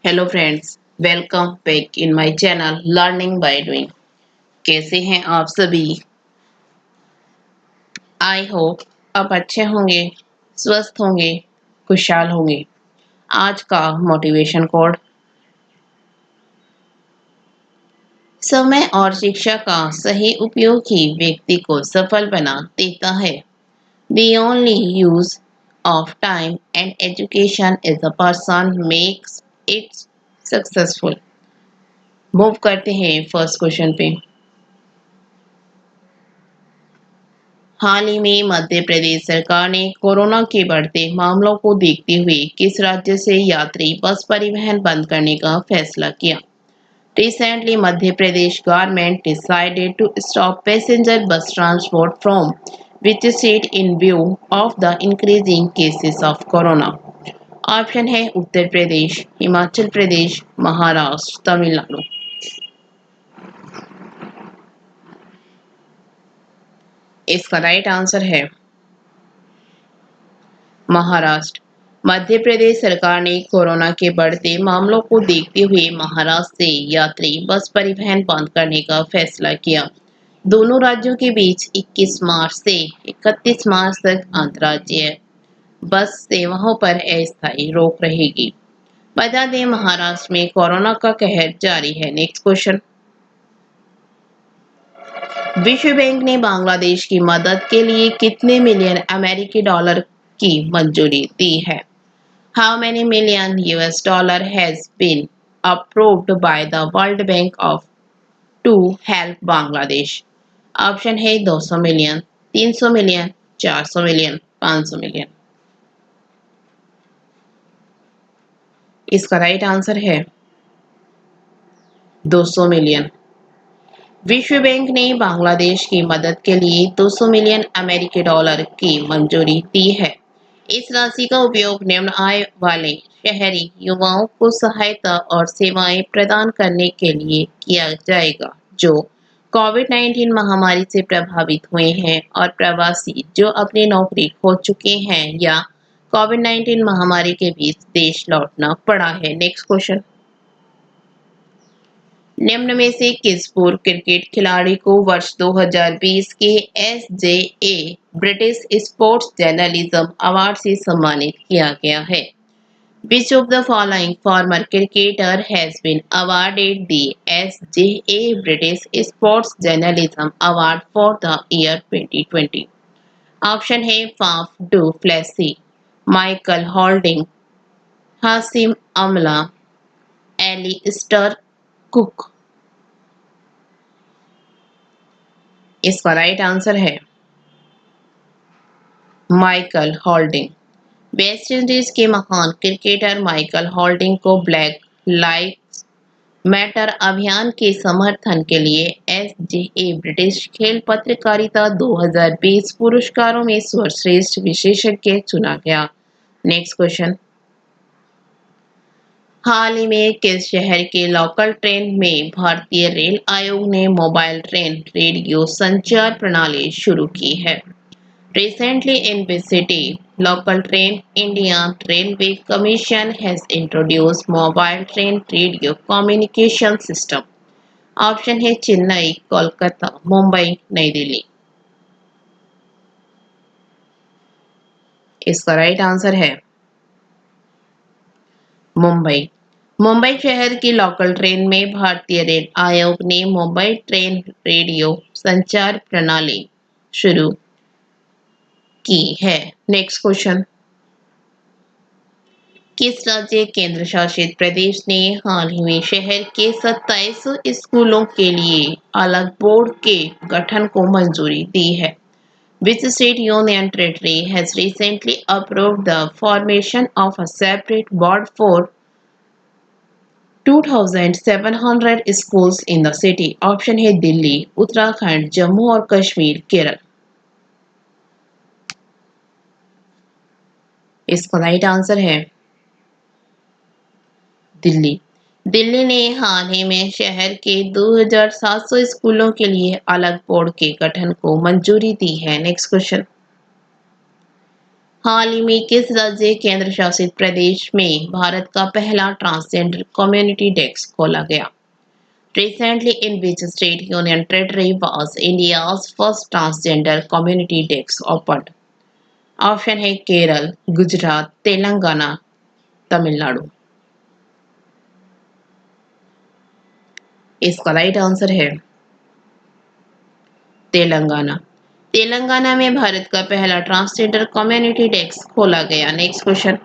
Hello friends, welcome back in my channel learning by doing. कैसे हैं आप सभी? आई होप आप अच्छे होंगे, स्वस्थ होंगे, खुशहाल होंगे। आज का मोटिवेशन कोड: समय और शिक्षा का सही उपयोग ही व्यक्ति को सफल बना देता है। The only use of time and education is a person makes it successful। Move करते हैं फर्स्ट क्वेश्चन पे। हाल ही में मध्य प्रदेश सरकार ने कोरोना के बढ़ते मामलों को देखते हुए किस राज्य से यात्री बस परिवहन बंद करने का फैसला किया? Recently, Madhya Pradesh government decided to stop passenger bus transport from which state in view of the increasing cases of corona? Option है उत्तर प्रदेश, हिमाचल प्रदेश, महाराष्ट्र, तमिलनाडु। इसका राइट आंसर है महाराष्ट्र। मध्य प्रदेश सरकार ने कोरोना के बढ़ते मामलों को देखते हुए महाराष्ट्र से यात्री बस परिवहन बंद करने का फैसला किया। दोनों राज्यों के बीच 21 मार्च से 31 मार्च तक अंतर्राज्यीय बस सेवाओं पर अस्थायी रोक रहेगी। बता दें, महाराष्ट्र में कोरोना का कहर जारी है। नेक्स्ट क्वेश्चन: विश्व बैंक ने बांग्लादेश की मदद के लिए कितने मिलियन अमेरिकी डॉलर की मंजूरी दी है? How many million US dollar has been approved by the World Bank of to help Bangladesh? Option है 200 मिलियन, 300 मिलियन, 400 मिलियन, 500 मिलियन। इसका राइट आंसर है 200 मिलियन। विश्व बैंक ने बांग्लादेश की मदद के लिए 200 मिलियन अमेरिकी डॉलर की मंजूरी दी है। इस राशि का उपयोग निम्न आय वाले शहरी युवाओं को सहायता और सेवाएं प्रदान करने के लिए किया जाएगा जो कोविड-19 महामारी से प्रभावित हुए हैं और प्रवासी जो अपनी नौकरी खो चुके हैं या कोविड-19 महामारी के बीच देश लौटना पड़ा है। नेक्स्ट क्वेश्चन: निम्न में से किस पूर्व क्रिकेट खिलाड़ी को वर्ष 2020 के एसजेए ब्रिटिश स्पोर्ट्स जर्नलिज्म अवार्ड से सम्मानित किया गया है? Which of the following former cricketer has been awarded the SJA British Sports Journalism Award for the year 2020? Option है Faf du Plessis, Michael Holding, Hashim Amla, Alastair Cook. इसका right answer है Michael Holding. West Indies के महान cricketer Michael Holding को Black Lives Matter अभियान के समर्थन के लिए एसजेए ब्रिटिश खेल पत्रकारिता 2020 पुरस्कारों में सर्वश्रेष्ठ विशेषज्ञ चुना गया। नेक्स्ट क्वेश्चन: हाल ही में किस शहर के लोकल ट्रेन में भारतीय रेल आयोग ने मोबाइल ट्रेन रेडियो संचार प्रणाली शुरू की है? Recently in which city, local train Indian Railway Commission has introduced mobile train radio communication system? Option है चेन्नई, कोलकाता, मुंबई, नई दिल्ली। इसका राइट आंसर है मुंबई। मुंबई शहर की लोकल ट्रेन में भारतीय रेल आयोग ने मोबाइल ट्रेन रेडियो संचार प्रणाली शुरू की है। नेक्स्ट क्वेश्चन: किस राज्य केंद्र शासित प्रदेश ने हाल ही में शहर के 27 स्कूलों के लिए अलग बोर्ड के गठन को मंजूरी दी है? Which state union territory has recently approved the formation of a separate board for 2,700 schools in the city? Option है दिल्ली, उत्तराखंड, जम्मू और कश्मीर, केरल। इसका राइट आंसर है दिल्ली। दिल्ली ने हाल ही में शहर के 2,700 स्कूलों के लिए अलग बोर्ड के गठन को मंजूरी दी है। नेक्स्ट क्वेश्चन: हाल ही में किस राज्य केंद्र शासित प्रदेश में भारत का पहला ट्रांसजेंडर कम्युनिटी डेस्क खोला गया? Recently, in which state union territory was India's first transgender community desk opened? Option है केरल, गुजरात, तेलंगाना, तमिलनाडु। इसका राइट आंसर है तेलंगाना। तेलंगाना में भारत का पहला ट्रांसजेंडर कम्युनिटी डेस्क खोला गया। Next question.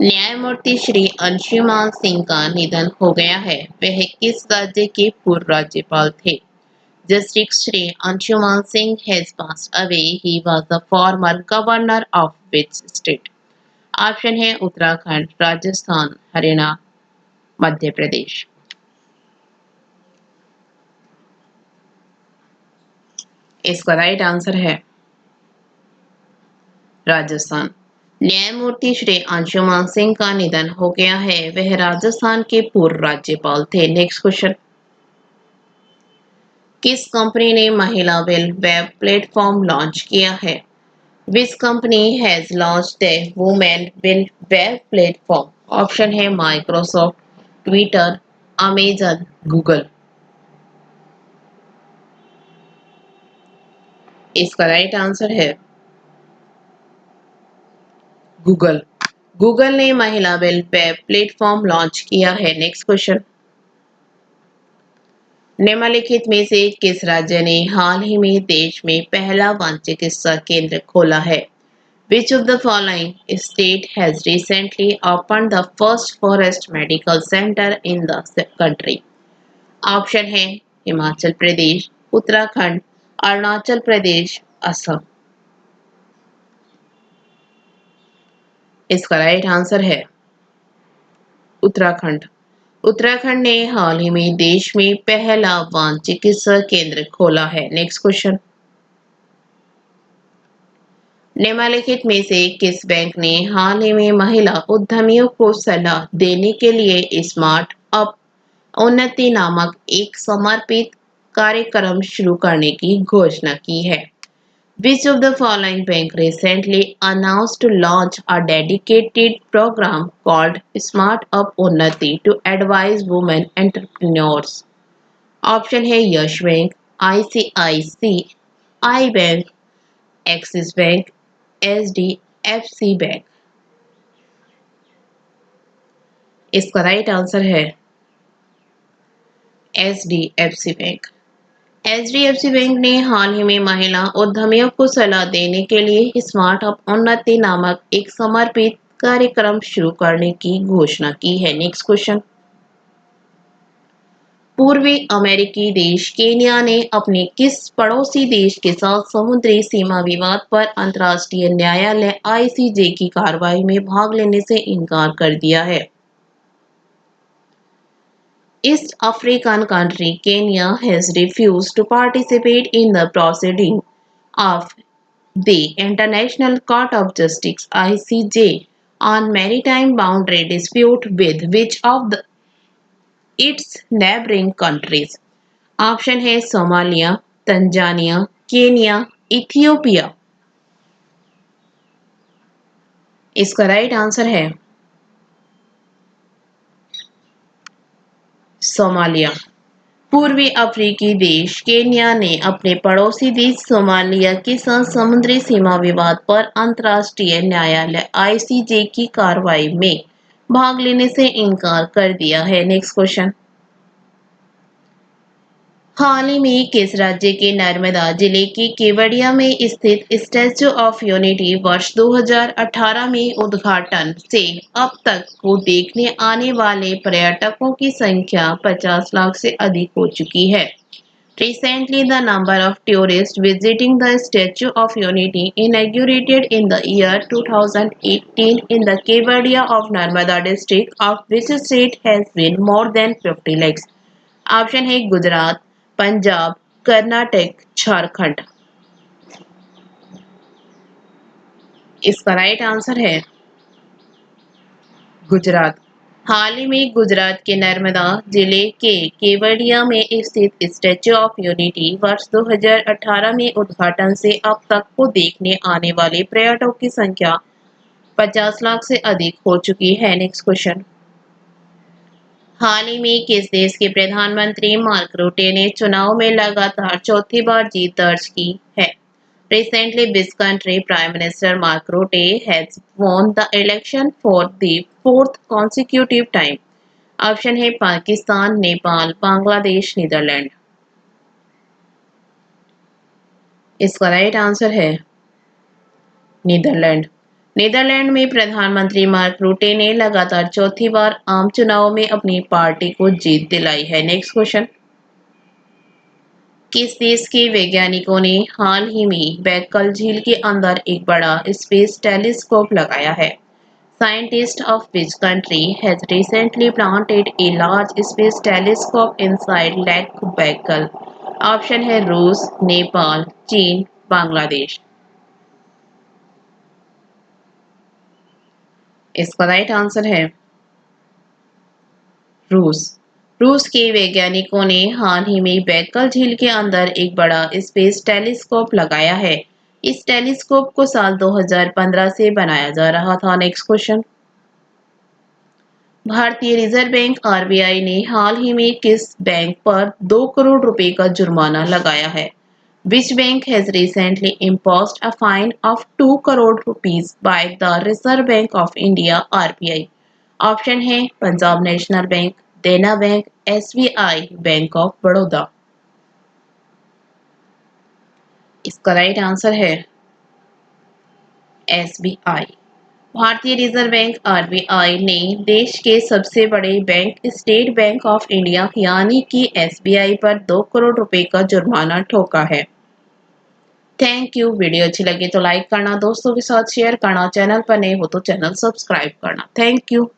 न्यायमूर्ति श्री अंशुमान सिंह का निधन हो गया है। वह किस राज्य के पूर्व राज्यपाल थे? Justice Shri Anshuman Singh has passed away. He was the former governor of which state? Option है उत्तराखंड, राजस्थान, हरियाणा, मध्य प्रदेश। इसका राइट आंसर है राजस्थान। न्यायमूर्ति श्री अंशुमान सिंह का निधन हो गया है। वह राजस्थान के पूर्व राज्यपाल थे। Next question. किस कंपनी ने महिला वेब प्लेटफॉर्म लॉन्च किया है? Which company has launched a women web platform? Option है माइक्रोसॉफ्ट, ट्विटर, अमेजन, गूगल। इसका राइट आंसर है गूगल। गूगल ने महिला वेब प्लेटफॉर्म लॉन्च किया है। Next question. निम्नलिखित में से किस राज्य ने हाल ही में देश में पहला वन चिकित्सा केंद्र खोला है? Which of the following state has recently opened the first forest medical center in the country? Option है हिमाचल प्रदेश, उत्तराखंड, अरुणाचल प्रदेश, असम। इसका राइट आंसर है उत्तराखंड। उत्तराखंड ने हाल ही में देश में पहला वन चिकित्सा केंद्र खोला है। Next question. निम्नलिखित में से किस बैंक ने हाल ही में महिला उद्यमियों को सलाह देने के लिए स्मार्ट अप उन्नति नामक एक समर्पित कार्यक्रम शुरू करने की घोषणा की है? Which of the following bank recently announced to launch a dedicated program called Smart Up Unnati to advise women entrepreneurs? Option है Yes Bank, ICICI bank, Axis Bank, HDFC bank. इसका राइट आंसर है HDFC bank. HDFC bank ने हाल ही में महिला उद्यमियों को सलाह देने के लिए स्मार्ट अप उन्नति नामक एक समर्पित कार्यक्रम शुरू करने की घोषणा की है। Next question. पूर्वी अमेरिकी देश केन्या ने अपने किस पड़ोसी देश के साथ समुद्री सीमा विवाद पर अंतर्राष्ट्रीय न्यायालय ICJ की कार्रवाई में भाग लेने से इनकार कर दिया है? East African country Kenya has refused to participate in the proceeding of the International Court of Justice ICJ on maritime boundary dispute with which of its neighboring countries? Option है सोमालिया, तंजानिया, केन्या, इथियोपिया। इसका right answer है Somalia. पूर्वी अफ्रीकी देश Kenya ने अपने पड़ोसी देश सोमालिया के साथ समुद्री सीमा विवाद पर अंतर्राष्ट्रीय न्यायालय ICJ की कार्रवाई में भाग लेने से इनकार कर दिया है। Next question. हाल ही में किस राज्य के नर्मदा जिले के केवड़िया में स्थित स्टैच्यू ऑफ यूनिटी वर्ष 2018 में उद्घाटन से अब तक को देखने आने वाले पर्यटकों की संख्या 50 लाख से अधिक हो चुकी है? Recently, the number of tourists visiting the Statue of Unity inaugurated in the year 2018 in the Kevadia of Narmada district of which state has been more than 50 lakhs? Option है गुजरात, पंजाब, कर्नाटक, झारखंड। इसका राइट आंसर है गुजरात। हाल ही में गुजरात के नर्मदा जिले के केवड़िया में स्थित statue of unity वर्ष 2018 में उद्घाटन से अब तक को देखने आने वाले पर्यटकों की संख्या 50 लाख से अधिक हो चुकी है। Next question. हाल ही में किस देश के प्रधानमंत्री मार्क रूटे ने चुनाव में लगातार चौथी बार जीत दर्ज की है? Recently, which country Prime Minister Mark Rutte has won the election for the fourth consecutive time? Option है पाकिस्तान, नेपाल, बांग्लादेश, नीदरलैंड। इसका राइट आंसर है नीदरलैंड। नीदरलैंड में प्रधानमंत्री मार्क रूटे ने लगातार चौथी बार आम चुनाव में अपनी पार्टी को जीत दिलाई है। Next question. किस देश के वैज्ञानिकों ने हाल ही में बैकल झील के अंदर एक बड़ा स्पेस टेलीस्कोप लगाया है? Scientists of which country has recently planted a large space telescope inside Lake Baikal? Option है रूस, नेपाल, चीन, बांग्लादेश। इसका राइट आंसर है रूस। रूस के वैज्ञानिकों ने हाल ही में बैकल झील के अंदर एक बड़ा स्पेस टेलीस्कोप लगाया है। इस टेलीस्कोप को साल 2015 से बनाया जा रहा था। Next question. भारतीय रिजर्व बैंक आरबीआई ने हाल ही में किस बैंक पर 2 करोड़ रुपए का जुर्माना लगाया है? Which bank has recently imposed a fine of 2 crore rupees by the Reserve Bank of India (RBI)? Option है पंजाब नेशनल बैंक, देना bank, SBI, bank of Baroda. इसका राइट आंसर है एसबीआई। भारतीय रिजर्व बैंक आरबीआई ने देश के सबसे बड़े bank state bank of India यानी कि एसबीआई पर 2 करोड़ रुपए का जुर्माना ठोका है। Thank you. वीडियो अच्छी लगी तो लाइक करना, दोस्तों के साथ शेयर करना, चैनल पर नए हो तो चैनल सब्सक्राइब करना। Thank you.